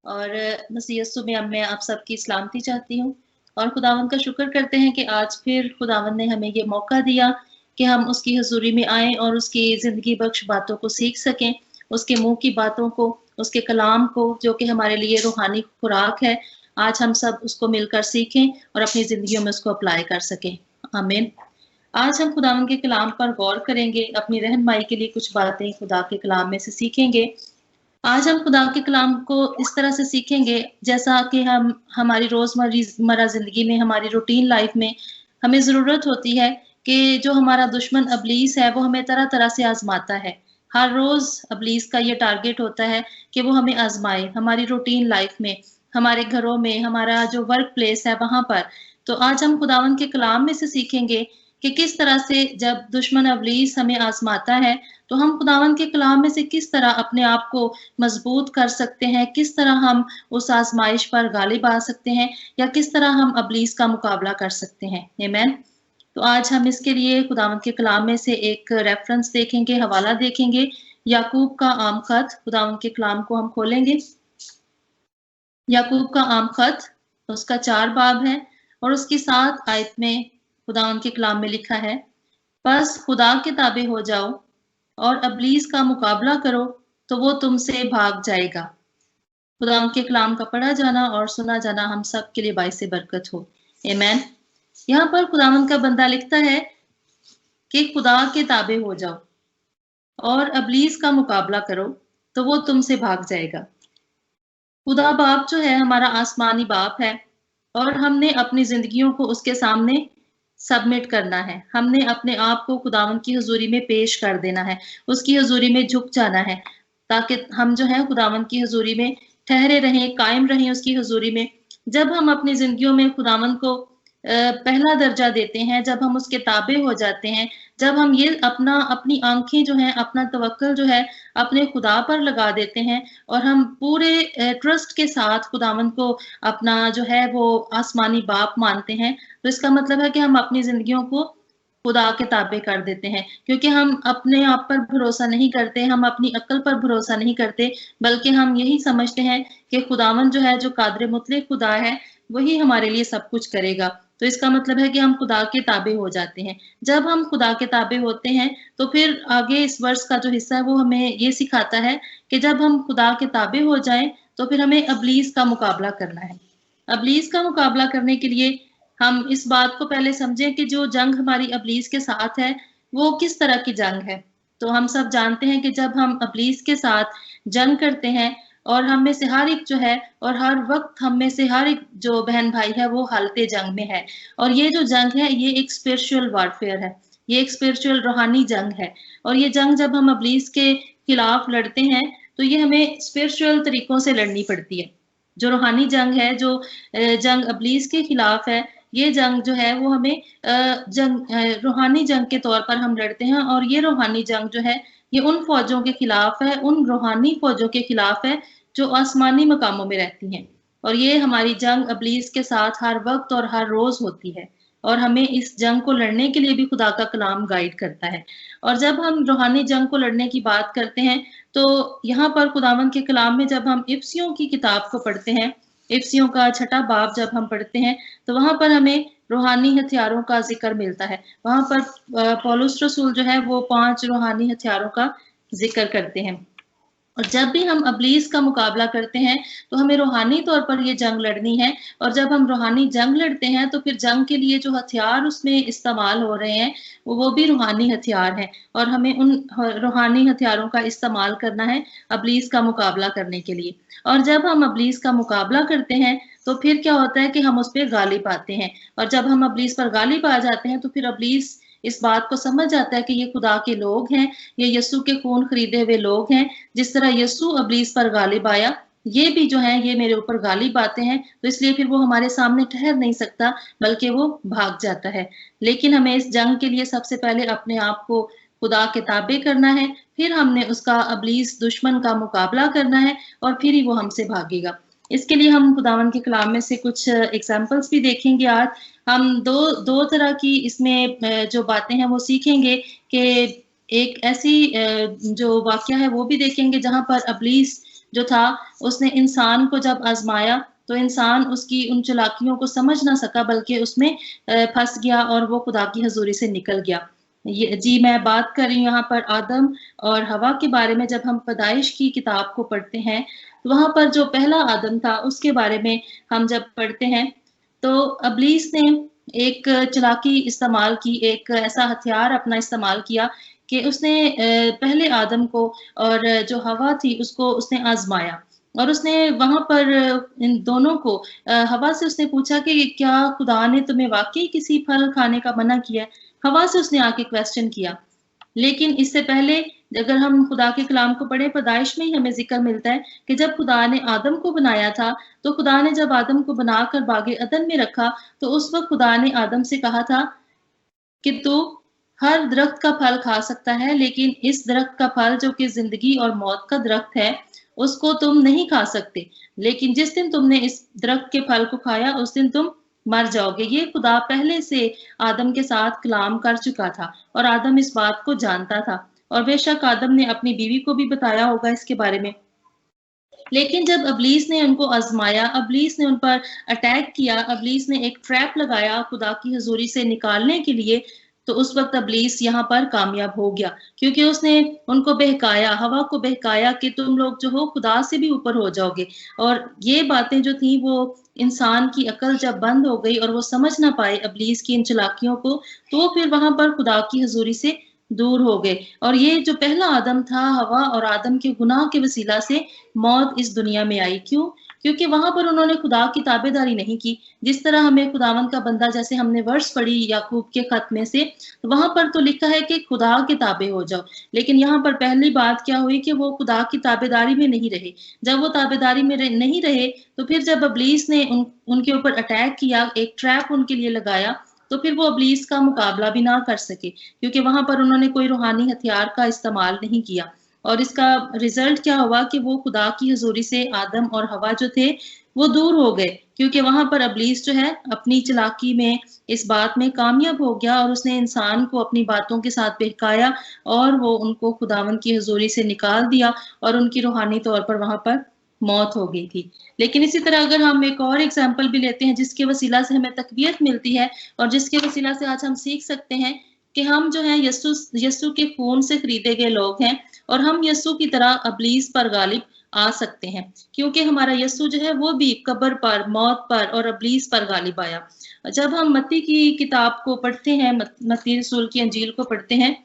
और मसीह यीशु में अब मैं आप सबकी सलामती चाहती हूँ और खुदावंद का शुक्र करते हैं कि आज फिर खुदावंद ने हमें ये मौका दिया कि हम उसकी हजूरी में आए और उसकी ज़िंदगी बख्श बातों को सीख सकें, उसके मुँह की बातों को, उसके कलाम को, जो कि हमारे लिए रूहानी खुराक है। आज हम सब उसको मिलकर सीखें और अपनी ज़िंदगियों में उसको अप्लाई कर सकें। आमीन। आज हम खुदावंद के कलाम पर गौर करेंगे, अपनी रहनुमाई के लिए कुछ बातें खुदा के कलाम में से सीखेंगे। आज हम खुदा के कलाम को इस तरह से सीखेंगे जैसा कि हम हमारी रोज़मर्रा ज़िंदगी में, हमारी रूटीन लाइफ में हमें ज़रूरत होती है कि जो हमारा दुश्मन इब्लीस है, वो हमें तरह-तरह से आज़माता है। हर रोज़ इब्लीस का ये टारगेट होता है कि वो हमें आज़माए, हमारी रूटीन लाइफ में, हमारे घरों में, हमारा जो वर्क प्लेस है वहाँ पर। तो आज हम खुदावंद के कलाम में से सीखेंगे कि किस तरह से जब दुश्मन इब्लीस हमें आज़माता है, तो हम खुदावंद के कलाम में से किस तरह अपने आप को मजबूत कर सकते हैं, किस तरह हम उस आज़माइश पर गालिब आ सकते हैं या किस तरह हम इब्लीस का मुकाबला कर सकते हैं। आमीन। तो आज हम इसके लिए खुदावंद के कलाम में से एक रेफरेंस देखेंगे, हवाला देखेंगे। याकूब का आम खत, खुदावंद के कलाम को हम खोलेंगे। याकूब का आम खत, उसका 4 बाब है और उसकी 7 आयत में खुदावंद के कलाम में लिखा है, बस खुदा के ताबे हो जाओ और इब्लीस का मुकाबला करो तो वो तुमसे भाग जाएगा। खुदावंद के कलाम का पढ़ा जाना और सुना जाना हम सब के लिए बाइस बरकत हो। आमीन। यहाँ पर खुदावंद का बंदा लिखता है कि खुदा के ताबे हो जाओ और इब्लीस का मुकाबला करो तो वो तुमसे भाग जाएगा। खुदा बाप जो है हमारा आसमानी बाप है और हमने अपनी जिंदगियों को उसके सामने सबमिट करना है। हमने अपने आप को खुदावंद की हुजूरी में पेश कर देना है, उसकी हुजूरी में झुक जाना है, ताकि हम जो है खुदावंद की हुजूरी में ठहरे रहें, कायम रहें उसकी हुजूरी में। जब हम अपनी जिंदगियों में खुदावंद को पहला दर्जा देते हैं, जब हम उसके ताबे हो जाते हैं, जब हम ये अपनी आंखें जो हैं, अपना तवक्कुल जो है अपने खुदा पर लगा देते हैं और हम पूरे ट्रस्ट के साथ खुदावंद को अपना जो है वो आसमानी बाप मानते हैं, तो इसका मतलब है कि हम अपनी जिंदगियों को खुदा के ताबे कर देते हैं, क्योंकि हम अपने आप पर भरोसा नहीं करते, हम अपनी अक्ल पर भरोसा नहीं करते, बल्कि हम यही समझते हैं कि खुदावंद जो है, जो कादिर मुतलक खुदा है, वही हमारे लिए सब कुछ करेगा। तो इसका मतलब है कि हम खुदा के ताबे हो जाते हैं। जब हम खुदा के ताबे होते हैं, तो फिर आगे इस वर्ष का जो हिस्सा है वो हमें ये सिखाता है कि जब हम खुदा के ताबे हो जाएं, तो फिर हमें इब्लीस का मुकाबला करना है। इब्लीस का मुकाबला करने के लिए हम इस बात को पहले समझें कि जो जंग हमारी इब्लीस के साथ है, वो किस तरह की जंग है। तो हम सब जानते हैं कि जब हम इब्लीस के साथ जंग करते हैं और हम में से हर एक जो है और हर वक्त हम में से हर एक जो बहन भाई है वो हालते जंग में है। और ये जो जंग है ये एक स्पिरिचुअल वॉरफेयर है, ये एक स्पिरिचुअल रूहानी जंग है। और ये जंग जब हम इब्लीस के खिलाफ लड़ते हैं तो ये हमें स्पिरिचुअल तरीकों से लड़नी पड़ती है। जो रूहानी जंग है, जो जंग इब्लीस के खिलाफ है, ये जंग जो है वो हमें रूहानी जंग के तौर पर हम लड़ते हैं। और ये रूहानी जंग जो है ये उन फौजों के खिलाफ है, उन रूहानी फौजों के खिलाफ है जो आसमानी मकामों में रहती हैं। और ये हमारी जंग इब्लीस के साथ हर वक्त और हर रोज होती है और हमें इस जंग को लड़ने के लिए भी खुदा का कलाम गाइड करता है। और जब हम रूहानी जंग को लड़ने की बात करते हैं, तो यहाँ पर खुदावंद के कलाम में जब हम इफ्सियों की किताब को पढ़ते हैं, इफ्सियों का 6 बाब जब हम पढ़ते हैं, तो वहाँ पर हमें रूहानी हथियारों का ज़िक्र मिलता है। वहाँ पर पौलुस रसूल जो है वो 5 रूहानी हथियारों का ज़िक्र करते हैं। और जब भी हम इब्लीस का मुकाबला करते हैं, तो हमें रूहानी तौर पर ये जंग लड़नी है। और जब हम रूहानी जंग लड़ते हैं, तो फिर जंग के लिए जो हथियार उसमें इस्तेमाल हो रहे हैं, वो भी रूहानी हथियार हैं और हमें उन रूहानी हथियारों का इस्तेमाल करना है इब्लीस का मुकाबला करने के लिए। और जब हम इब्लीस का मुकाबला करते हैं, तो फिर क्या होता है कि हम उस पे गालिब आते हैं। और जब हम इब्लीस पर गालिब आ जाते हैं, तो फिर इब्लीस इस बात को समझ जाता है कि ये खुदा के लोग हैं, ये यीशु के खून खरीदे हुए लोग हैं। जिस तरह यीशु इब्लीस पर गालिब आया, ये भी जो है ये मेरे ऊपर गालिब आते हैं, तो इसलिए फिर वो हमारे सामने ठहर नहीं सकता, बल्कि वो भाग जाता है। लेकिन हमें इस जंग के लिए सबसे पहले अपने आप को खुदा के ताबे करना है, फिर हमने उसका इब्लीस दुश्मन का मुकाबला करना है और फिर ही वो हमसे भागेगा। इसके लिए हम खुदावन के कलाम में से कुछ एग्जाम्पल्स भी देखेंगे आज। हम दो तरह की इसमें जो बातें हैं वो सीखेंगे कि एक ऐसी जो वाकया है वो भी देखेंगे जहां पर इब्लीस जो था उसने इंसान को जब आजमाया तो इंसान उसकी उन चालाकियों को समझ ना सका, बल्कि उसमें फंस गया और वो खुदा की हजूरी से निकल गया। ये जी मैं बात कर रही हूँ यहाँ पर आदम और हवा के बारे में। जब हम पैदाइश की किताब को पढ़ते हैं तो वहां पर जो पहला आदम था उसके बारे में हम जब पढ़ते हैं तो अबलीस ने एक चालाकी इस्तेमाल की, एक ऐसा हथियार अपना इस्तेमाल किया कि उसने पहले आदम को और जो हवा थी उसको उसने आजमाया। और उसने वहां पर इन दोनों को हवा से उसने पूछा कि क्या खुदा ने तुम्हें वाकई किसी फल खाने का मना किया है? हवा से उसने आके क्वेश्चन किया। लेकिन इससे पहले अगर हम खुदा के कलाम को पढ़े, पैदाइश में ही हमें जिक्र मिलता है कि जब खुदा ने आदम को बनाया था तो खुदा ने जब आदम को बनाकर बागे अदन में रखा तो उस वक्त खुदा ने आदम से कहा था कि तू हर दरख्त का फल खा सकता है, लेकिन इस दरख्त का फल जो कि जिंदगी और मौत का दरख्त है उसको तुम नहीं खा सकते। लेकिन जिस दिन तुमने इस दरख्त के फल को खाया उस दिन तुम मर जाओगे। ये खुदा पहले से आदम के साथ कलाम कर चुका था और आदम इस बात को जानता था, और बेशक आदम ने अपनी बीवी को भी बताया होगा इसके बारे में। लेकिन जब अबलीस ने उनको आजमाया, अबलीस ने उन पर अटैक किया, अबलीस ने एक ट्रैप लगाया खुदा की हजूरी से निकालने के लिए, तो उस वक्त अबलीस यहाँ पर कामयाब हो गया, क्योंकि उसने उनको बहकाया, हवा को बहकाया कि तुम लोग जो हो खुदा से भी ऊपर हो जाओगे। और ये बातें जो थी वो इंसान की अकल जब बंद हो गई और वो समझ ना पाए अबलीस की इन चालाकियों को, तो फिर वहां पर खुदा की हजूरी से दूर हो गए। और ये जो पहला आदम था, हवा और आदम के गुनाह के वसीला से मौत इस दुनिया में आई। क्यों? क्योंकि वहां पर उन्होंने खुदा की ताबेदारी नहीं की। जिस तरह हमें खुदावंद का बंदा, जैसे हमने वर्ष पढ़ी याकूब के खत में से, तो वहां पर तो लिखा है कि खुदा के ताबे हो जाओ, लेकिन यहाँ पर पहली बात क्या हुई कि वो खुदा की ताबेदारी में नहीं रहे। जब वो ताबेदारी में नहीं रहे तो फिर जब अबलीस ने उनके ऊपर अटैक किया, एक ट्रैप उनके लिए लगाया, तो फिर वो अबलीस का मुकाबला भी ना कर सके, क्योंकि वहां पर उन्होंने कोई रूहानी हथियार का इस्तेमाल नहीं किया। और इसका रिजल्ट क्या हुआ कि वो खुदा की हजूरी से आदम और हवा जो थे वो दूर हो गए, क्योंकि वहां पर अबलीस जो है अपनी चालाकी में इस बात में कामयाब हो गया और उसने इंसान को अपनी बातों के साथ बहकाया और वो उनको खुदावन की हजूरी से निकाल दिया और उनकी रूहानी तौर पर वहां पर मौत हो गई थी। लेकिन इसी तरह अगर हम एक और एग्जाम्पल भी लेते हैं जिसके वसीला से हमें तकवीत मिलती है और जिसके वसीला से आज हम सीख सकते हैं कि हम जो है यस्सु के खून से खरीदे गए लोग हैं और हम यस्सु की तरह अबलीस पर गालिब आ सकते हैं, क्योंकि हमारा यस्सु जो है वो भी कब्र पर, मौत पर और अबलीस पर गालिब आया। जब हम मत्ती की किताब को पढ़ते हैं, मत्ती रसूल की अंजील को पढ़ते हैं,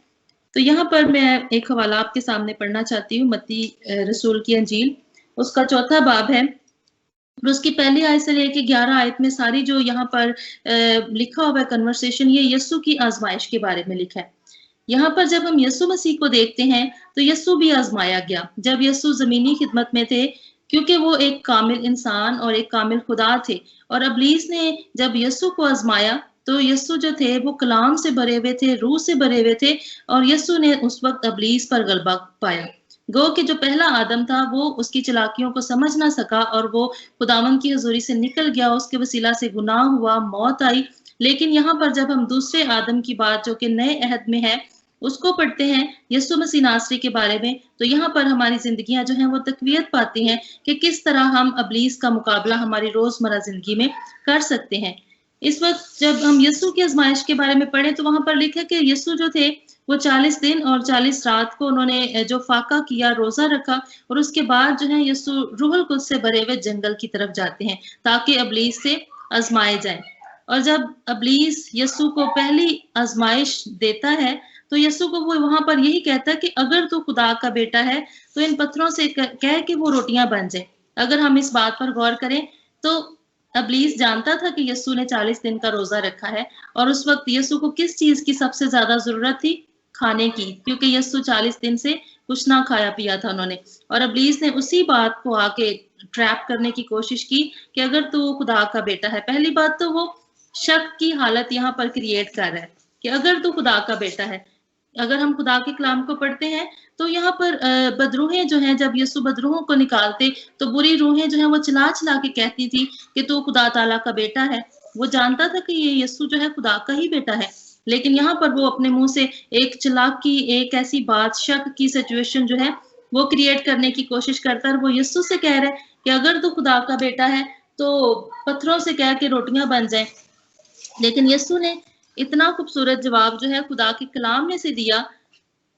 तो यहाँ पर मैं एक हवाला आपके सामने पढ़ना चाहती हूँ। मत्ती रसूल की अंजील, उसका 4था बाब है और उसकी पहली आयत से लेके 11 आयत में सारी जो यहाँ पर लिखा हुआ है कन्वर्सेशन, ये यस्सु की आजमाइश के बारे में लिखा है। यहाँ पर जब हम यस्सु मसीह को देखते हैं तो यस्सु भी आजमाया गया जब यस्सु जमीनी खिदमत में थे, क्योंकि वो एक कामिल इंसान और एक कामिल खुदा थे। और अबलीस ने जब यस्सु को आजमाया तो यस्सु जो थे वो कलाम से भरे हुए थे, रूह से भरे हुए थे, और यस्सु ने उस वक्त अबलीस पर गलबा पाया। गो कि जो पहला आदम था वो उसकी चालाकियों को समझ ना सका और वो खुदावन की हजूरी से निकल गया, उसके वसीला से गुनाह हुआ, मौत आई। लेकिन यहाँ पर जब हम दूसरे आदम की बात जो कि नए अहद में है उसको पढ़ते हैं, यीशु मसीह नासरी के बारे में, तो यहाँ पर हमारी जिंदगियां जो हैं वो तकवीत पाती हैं कि किस तरह हम अबलीस का मुकाबला हमारी रोजमर्रा जिंदगी में कर सकते हैं। इस वक्त जब हम यीशु की आजमाइश के बारे में पढ़ें तो वहां पर लिखा है कि यीशु जो थे वो 40 दिन और 40 रात को उन्होंने जो फाका किया, रोजा रखा, और उसके बाद जो है यीशु रूहुल कुद्स से भरे हुए जंगल की तरफ जाते हैं ताकि अबलीस से आजमाए जाए। और जब अबलीस यीशु को पहली आजमाइश देता है तो यीशु को वो वहां पर यही कहता है कि अगर तू खुदा का बेटा है तो इन पत्थरों से कह कि वो रोटियां बन जाए। अगर हम इस बात पर गौर करें तो अबलीस जानता था कि यीशु ने 40 दिन का रोजा रखा है और उस वक्त यीशु को किस चीज की सबसे ज्यादा जरूरत थी? खाने की, क्योंकि यीशु 40 दिन से कुछ ना खाया पिया था उन्होंने। और अबलीस ने उसी बात को आके ट्रैप करने की कोशिश की कि अगर तू खुदा का बेटा है। पहली बात तो वो शक की हालत यहाँ पर क्रिएट कर रहा है कि अगर तू खुदा का बेटा है। अगर हम खुदा के कलाम को पढ़ते हैं तो यहाँ पर बदरूहें जो हैं, जब यीशु बदरूहों को निकालते तो बुरी रूहें जो हैं वो चिल्ला चिल्ला के कहती थी कि तू खुदा ताला का बेटा है। वो जानता था कि ये यीशु जो है खुदा का ही बेटा है, लेकिन यहाँ पर वो अपने मुंह से एक चालाकी, एक ऐसी बात, शक की सिचुएशन जो है वो क्रिएट करने की कोशिश करता है और वो यीशु से कह रहा है कि अगर तू खुदा का बेटा है तो पत्थरों से कह के रोटियां बन जाएं। लेकिन यीशु ने इतना खूबसूरत जवाब जो है खुदा के कलाम में से दिया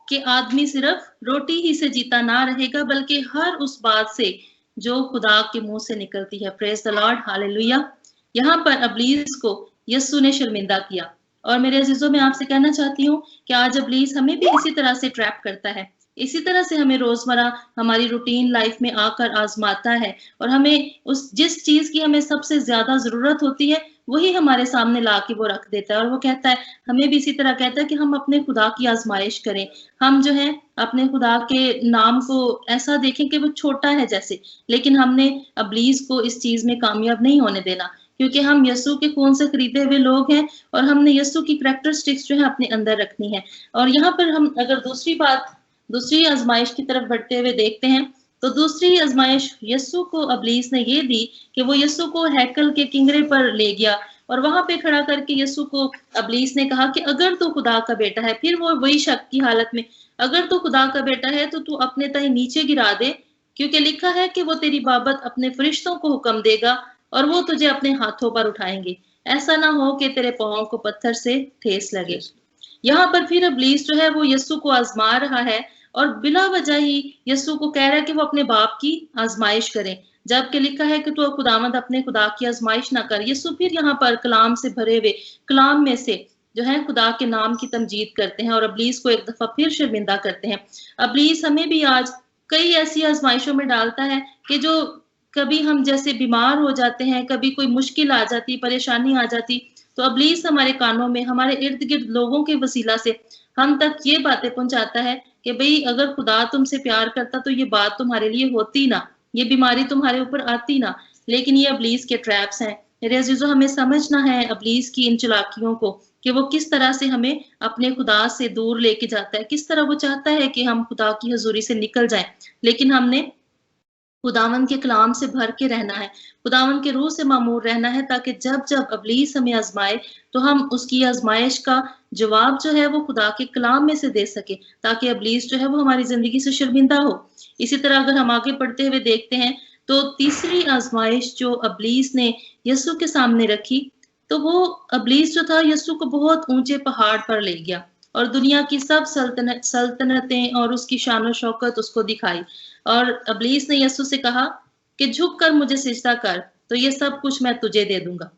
कि आदमी सिर्फ रोटी ही से जीता ना रहेगा बल्कि हर उस बात से जो खुदा के मुंह से निकलती है। Praise the Lord, hallelujah. यहाँ पर अब्लीस को यीशु ने शर्मिंदा किया। और मेरे अजीजों, मैं आपसे कहना चाहती हूँ कि आज अब्लीस हमें भी इसी तरह से ट्रैप करता है, इसी तरह से हमें रोजमर्रा हमारी रूटीन लाइफ में आकर आजमाता है और हमें उस जिस चीज की हमें सबसे ज्यादा जरूरत होती है वही हमारे सामने ला के वो रख देता है। और वो कहता है, हमें भी इसी तरह कहता है कि हम अपने खुदा की आजमाइश करें। हम जो है अपने खुदा के नाम को ऐसा देखें कि वो छोटा है जैसे, लेकिन हमने अब्लीस को इस चीज में कामयाब नहीं होने देना, क्योंकि हम यीशु के खून से खरीदे हुए लोग हैं और हमने यीशु की कैरेक्टरिस्टिक्स जो है अपने अंदर रखनी है। और यहाँ पर हम अगर दूसरी आजमाइश की तरफ बढ़ते हुए देखते हैं तो दूसरी आजमाइश यीशु को अब्लीस ने ये दी कि वो यीशु को हैकल के किंगरे पर ले गया और वहां पे खड़ा करके यीशु को अब्लीस ने कहा कि अगर तू खुदा का बेटा है, फिर वो वही शक की हालत में, अगर तू खुदा का बेटा है तो तू अपने तय नीचे गिरा दे, क्योंकि लिखा है कि वो तेरी बाबत अपने फरिश्तों को हुक्म देगा और वो तुझे अपने हाथों पर उठाएंगे, ऐसा ना हो कि तेरे पांव को पत्थर से ठेस लगे। यहाँ पर फिर अब्लीस जो है वो यीशु को आजमा रहा है और बिला वजह ही यीशु को कह रहा है कि वो अपने बाप की आजमाइश करे, जबकि लिखा है कि तू खुदावंद अपने खुदा की आजमाइश ना कर। यीशु फिर यहाँ पर कलाम से भरे हुए कलाम में से जो है खुदा के नाम की तमजीद करते हैं और अब्लीस को एक दफा फिर शर्मिंदा करते हैं। अब्लीस हमें भी आज कई ऐसी आजमाइशों में डालता है कि जो कभी हम जैसे बीमार हो जाते हैं, कभी कोई मुश्किल आ जाती, परेशानी आ जाती, तो अब्लीस हमारे कानों में, हमारे इर्द गिर्द लोगों के वसीला से हम तक ये बातें पहुंचाता है कि भाई अगर खुदा तुमसे प्यार करता तो ये बात तुम्हारे लिए होती ना, ये बीमारी तुम्हारे ऊपर आती ना। लेकिन ये अब्लीस के ट्रैप्स हैं। मेरे अजीजों, हमें समझना है अब्लीस की इन चालाकियों को कि वो किस तरह से हमें अपने खुदा से दूर लेके जाता है, किस तरह वो चाहता है कि हम खुदा की हजूरी से निकल जाएं। लेकिन हमने खुदावन के कलाम से भर के रहना है, खुदावन के रूह से मामूर रहना है, ताकि जब जब अब्लीस हमें आजमाए तो हम उसकी आजमाइश का जवाब जो है वो खुदा के कलाम में से दे सके, ताकि अब्लीस जो है वो हमारी जिंदगी से शर्मिंदा हो। इसी तरह अगर हम आगे बढ़ते हुए देखते हैं तो तीसरी आजमाइश जो अब्लीस ने यीशु के सामने रखी, तो वो अब्लीस जो था यीशु को बहुत ऊंचे पहाड़ पर ले गया और दुनिया की सब सल्तनतें और उसकी शान शौकत उसको दिखाई। और अब्लीस ने यीशु से कहा कि झुक कर मुझे सिजदा कर, तो ये सब कुछ मैं तुझे दे दूंगा।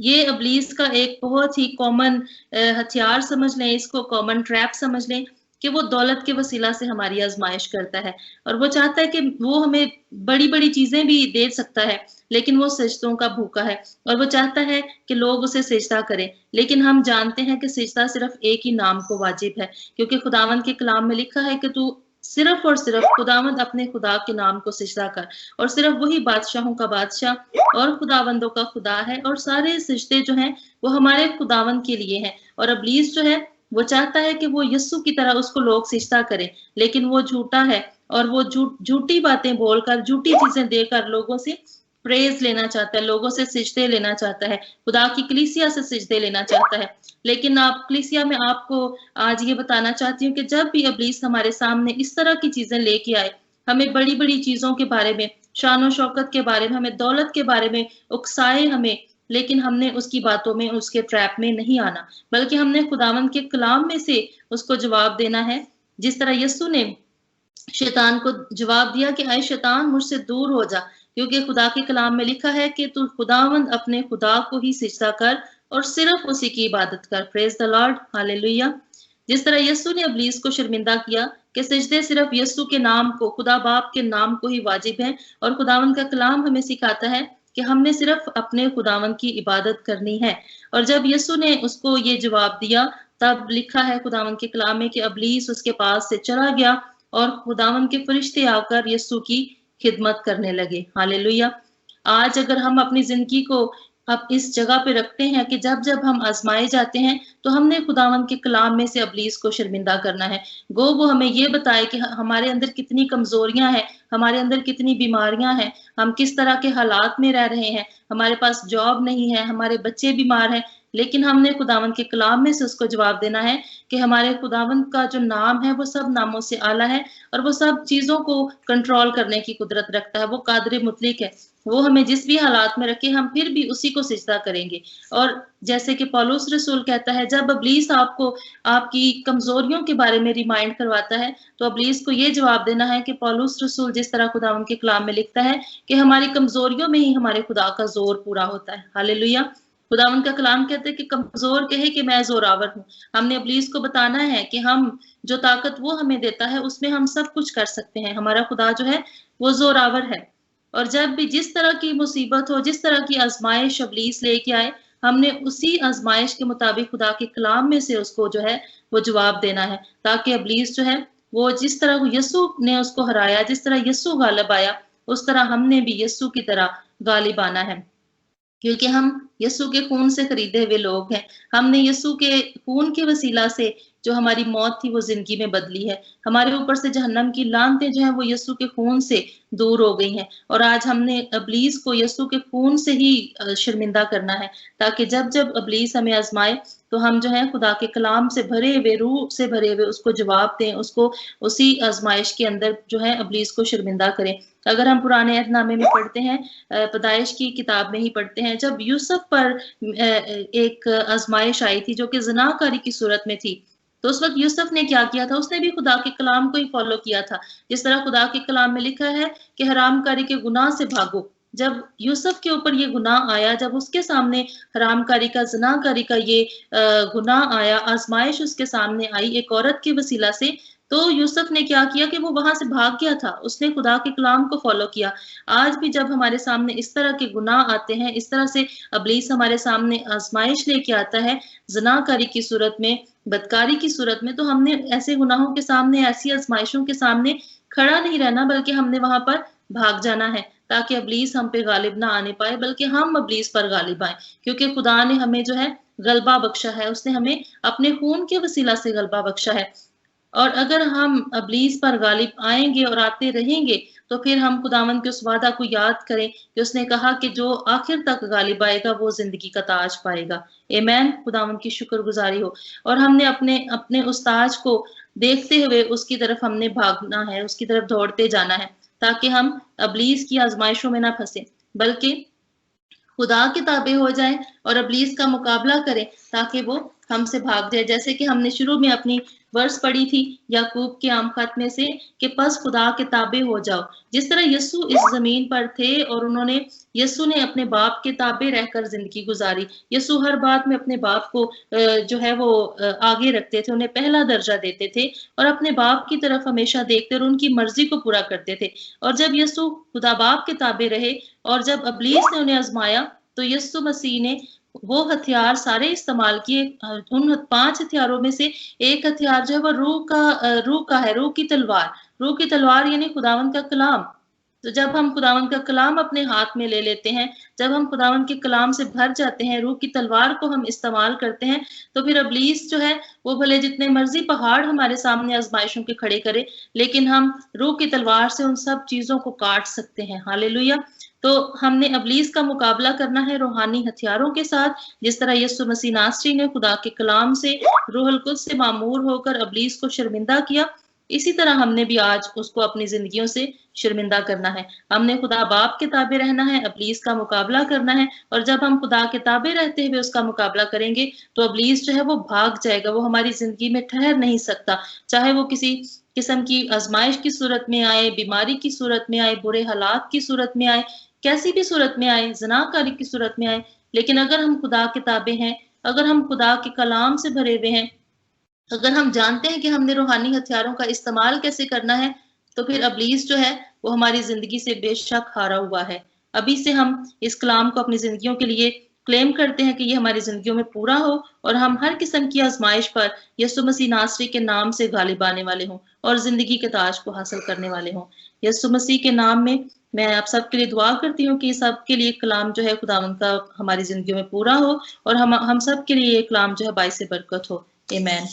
ये अब्लीस का एक बहुत ही कॉमन हथियार समझ लें, इसको कॉमन ट्रैप समझ लें कि वो दौलत के वसीला से हमारी आजमाइश करता है और वो चाहता है कि वो हमें बड़ी बड़ी चीजें भी दे सकता है, लेकिन वो सिजदों का भूखा है और वो चाहता है कि लोग उसे सिजदा करें। लेकिन हम जानते हैं कि सिजदा सिर्फ एक ही नाम को वाजिब है, क्योंकि खुदावंद के कलाम में लिखा है कि तू सिर्फ और सिर्फ खुदावंद अपने खुदा के नाम को सिजदा कर, और सिर्फ वही बादशाहों का बादशाह और खुदावंदों का खुदा है, और सारे सिजदे जो हैं वो हमारे खुदावंद के लिए हैं। और अब्लीस जो है वो चाहता है कि वो यीशु की तरह उसको लोग सिजदा करें, लेकिन वो झूठा है और वो झूठी बातें बोलकर, झूठी चीजें देकर लोगों से प्रेज लेना चाहता है, लोगों से सिजदे लेना चाहता है, खुदा की कलीसिया से सिजदे लेना चाहता है। लेकिन आप कलीसिया में आपको आज ये बताना चाहती हूँ कि जब भी अब्लीस हमारे सामने इस तरह की चीजें लेके आए, हमें बड़ी बड़ी चीजों के बारे में, शान शौकत के बारे में, हमें दौलत के बारे में उकसाए हमें, लेकिन हमने उसकी बातों में, उसके ट्रैप में नहीं आना, बल्कि हमने खुदावंद के कलाम में से उसको जवाब देना है। जिस तरह यीशु ने शैतान को जवाब दिया कि आए शैतान मुझसे दूर हो जा, क्योंकि खुदा के कलाम में लिखा है कि तू खुदावंद अपने खुदा को ही सिजदा कर और सिर्फ उसी की इबादत कर। Praise the Lord, hallelujah. जिस तरह यीशु ने अब्लीस को शर्मिंदा किया कि सिजदे सिर्फ यीशु के नाम को, खुदा बाप के नाम को ही वाजिब है, और खुदावंद का कलाम हमें सिखाता है कि हमने सिर्फ अपने खुदावंद की इबादत करनी है। और जब यीशु ने उसको ये जवाब दिया, तब लिखा है खुदावंद के कलाम में कि अब्लीस उसके पास से चला गया और खुदावंद के फरिश्ते आकर यीशु की खिदमत करने लगे। हालेलुया। आज अगर हम अपनी जिंदगी को अब इस जगह पे रखते हैं कि जब जब हम आजमाए जाते हैं तो हमने खुदावंद के कलाम में से अब्लीस को शर्मिंदा करना है। गो वो हमें ये बताए कि हमारे अंदर कितनी कमजोरियां हैं, हमारे अंदर कितनी बीमारियां हैं, हम किस तरह के हालात में रह रहे हैं, हमारे पास जॉब नहीं है, हमारे बच्चे बीमार हैं, लेकिन हमने खुदावंद के कलाम में से उसको जवाब देना है कि हमारे खुदावंद का जो नाम है वो सब नामों से आला है और वो सब चीजों को कंट्रोल करने की कुदरत रखता है। वो कादिर मुतलिक है, वो हमें जिस भी हालात में रखे हम फिर भी उसी को सिजदा करेंगे। और जैसे कि पौलुस रसूल कहता है, जब इब्लीस आपको आपकी कमजोरियों के बारे में रिमाइंड करवाता है तो इब्लीस को ये जवाब देना है कि पौलुस रसूल जिस तरह खुदावंद के कलाम में लिखता है कि हमारी कमजोरियों में ही हमारे खुदा का जोर पूरा होता है। हालेलुया। खुदावंद का कलाम कहते हैं कि कमजोर कहे कि मैं जोरावर हूँ। हमने इब्लीस को बताना है कि हम जो ताकत वो हमें देता है उसमें हम सब कुछ कर सकते हैं। हमारा खुदा जो है वो जोरावर है। और जब भी जिस तरह की मुसीबत हो, जिस तरह की आजमाइश इब्लीस लेके आए, हमने उसी आजमाइश के मुताबिक खुदा के कलाम में से उसको जो है वो जवाब देना है, ताकि इब्लीस जो है वो जिस तरह यीशु ने उसको हराया, जिस तरह यीशु गालिब आया, उस तरह हमने भी यीशु की तरह गालिब आना है। क्योंकि हम यीशु के खून से खरीदे हुए लोग हैं। हमने यीशु के खून के वसीला से जो हमारी मौत थी वो जिंदगी में बदली है। हमारे ऊपर से जहन्नम की लानतें जो है वो यीशु के खून से दूर हो गई हैं। और आज हमने इब्लीस को यीशु के खून से ही शर्मिंदा करना है, ताकि जब जब इब्लीस हमें आजमाए तो हम जो है खुदा के कलाम से भरे हुए, रूह से भरे हुए उसको जवाब दें, उसको उसी आजमाइश के अंदर जो है इब्लीस को शर्मिंदा करें। अगर हम पुराने अहदनामे में पढ़ते हैं, पैदाइश की किताब में ही पढ़ते हैं, जब यूसुफ पर एक आजमाइश आई थी जो कि ज़िनाकारी की सूरत में थी, तो उस वक्त यूसुफ ने क्या किया था? उसने भी खुदा के कलाम को ही फॉलो किया था। जिस तरह खुदा के कलाम में लिखा है कि हरामकारी के गुनाह से भागो। जब यूसुफ के ऊपर ये गुनाह आया, जब उसके सामने हरामकारी का, ज़िनाकारी का ये गुनाह आया, आजमाइश उसके सामने आई एक औरत के वसीला से, तो यूसुफ ने क्या किया कि वो वहां से भाग गया था। उसने खुदा के कलाम को फॉलो किया। आज भी जब हमारे सामने इस तरह के गुनाह आते हैं, इस तरह से इब्लीस हमारे सामने आजमाइश लेके आता है ज़िनाकारी की सूरत में, बदकारी की सूरत में, तो हमने ऐसे गुनाहों के सामने, ऐसी आजमाइशों के सामने खड़ा नहीं रहना, बल्कि हमने वहां पर भाग जाना है, ताकि इब्लीस हम पे गालिब ना आने पाए, बल्कि हम इब्लीस पर गालिब आए। क्योंकि खुदा ने हमें जो है गलबा बख्शा है, उसने हमें अपने खून के वसीला से गलबा बख्शा है। और अगर हम इब्लीस पर गालिब आएंगे और आते रहेंगे, तो फिर हम खुदावंद के उस वादा को याद करें कि उसने कहा कि जो आखिर तक गालिब आएगा वो जिंदगी का ताज पाएगा। आमीन। खुदावंद की शुक्रगुजारी हो। और हमने अपने अपने उस ताज को देखते हुए उसकी तरफ हमने भागना है, उसकी तरफ दौड़ते जाना है, ताकि हम इब्लीस की आजमाइशों में ना फंसे, बल्कि खुदा के ताबे हो जाएं और इब्लीस का मुकाबला करें, ताकि वो हमसे भाग जाए। जैसे कि हमने शुरू में अपनी वर्स पढ़ी थी याकूब के आम खत में से कि बस खुदा के ताबे हो जाओ। जिस तरह यीशु इस जमीन पर थे और उन्होंने यीशु ने अपने बाप के ताबे रहकर जिंदगी गुजारी। यीशु हर बात में अपने बाप को जो है वो आगे रखते थे, उन्हें पहला दर्जा देते थे और अपने बाप की तरफ हमेशा देखते और उनकी मर्जी को पूरा करते थे। और जब यीशु खुदा बाप के ताबे रहे और जब इब्लीस ने उन्हें आजमाया, तो यीशु मसीह ने वो हथियार सारे इस्तेमाल किए। उन 5 हथियारों में से एक हथियार जो है वो रूह का है, रूह की तलवार। रूह की तलवार यानी खुदावंद का कलाम। तो जब हम खुदावंद का कलाम अपने हाथ में ले लेते हैं, जब हम खुदावंद के कलाम से भर जाते हैं, रूह की तलवार को हम इस्तेमाल करते हैं, तो फिर इब्लीस जो है वो भले जितने मर्जी पहाड़ हमारे सामने आजमाइशों के खड़े करे, लेकिन हम रूह की तलवार से उन सब चीजों को काट सकते हैं। हालेलुया। तो हमने इब्लीस का मुकाबला करना है रूहानी हथियारों के साथ, जिस तरह यीशु मसीह नासरी ने खुदा के कलाम से, रूहुल कुद्स से मामूर होकर इब्लीस को शर्मिंदा किया, इसी तरह हमने भी आज उसको अपनी जिंदगियों से शर्मिंदा करना है। हमने खुदा बाप के ताबे रहना है, इब्लीस का मुकाबला करना है। और जब हम खुदा के ताबे रहते हुए उसका मुकाबला करेंगे तो इब्लीस जो है वो भाग जाएगा, वो हमारी जिंदगी में ठहर नहीं सकता। चाहे वो किसी किस्म की आजमाइश की सूरत में आए, बीमारी की सूरत में आए, बुरे हालात की सूरत में आए, कैसी भी सूरत में आए, ज़िनाकारी की सूरत में आए, लेकिन अगर हम खुदा के ताबे हैं, अगर हम खुदा के कलाम से भरे हुए हैं, अगर हम जानते हैं कि हमने रूहानी हथियारों का इस्तेमाल कैसे करना है, तो फिर इब्लीस जो है वो हमारी जिंदगी से बेशक हारा हुआ है। अभी से हम इस कलाम को अपनी जिंदगियों के लिए क्लेम करते हैं कि ये हमारी जिंदगियों में पूरा हो और हम हर किस्म की आजमाइश पर यीशु मसीह नासरी के नाम से गालिब आने वाले हों और जिंदगी के ताज को हासिल करने वाले हों। यीशु मसीह के नाम में मैं आप सबके लिए दुआ करती हूँ कि सबके लिए कलाम जो है खुदावंद का हमारी जिंदगियों में पूरा हो और हम सब के लिए ये कलाम जो है बाइस बरकत हो। आमीन।